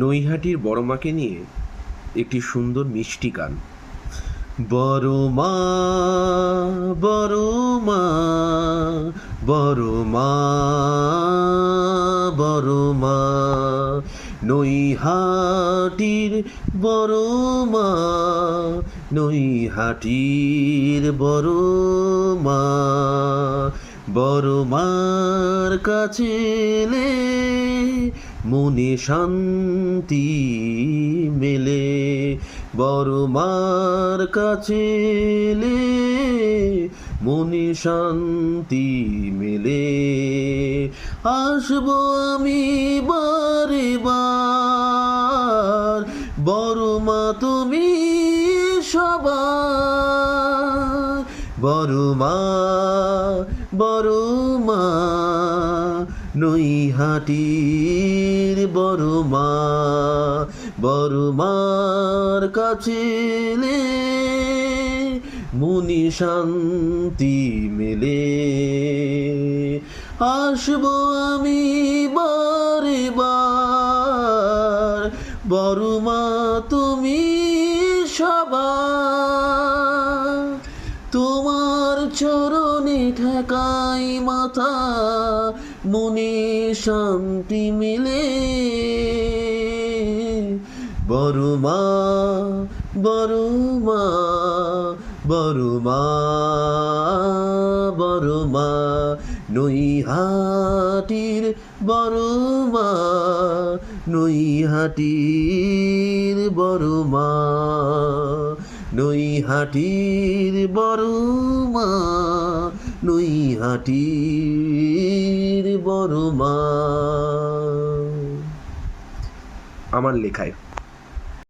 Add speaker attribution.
Speaker 1: নৈহাটির বড় মাকে নিয়ে একটি সুন্দর মিষ্টি গান। বড় মা, বড় মা, বড় মা, বড় মা, নৈহাটির বড় মা, নৈহাটির বড় মা, বড় মার কাছে এলে মনে শান্তি মেলে, বড় মার কাছে এলে মনে শান্তি মেলে। আসবো আমি বারে বার, বড় মা তুমি সবার, বড় মা, বড় মা, নৈহাটির বড় মা, বড় মার কাছে এলে মনে শান্তি মেলে। আসবো আমি বারে বার, বড় মা তুমি সবার, তোমার চরণে ঠেকাই মাথা মনে শান্তি মিলে। বড় মা, বড় মা, বড় মা, বড় মা, নৈহাটির বড় মা, নৈহাটির বড় মা, নৈহাটির বড় মা, নৈহাটির বড় মা। আমার লেখায়।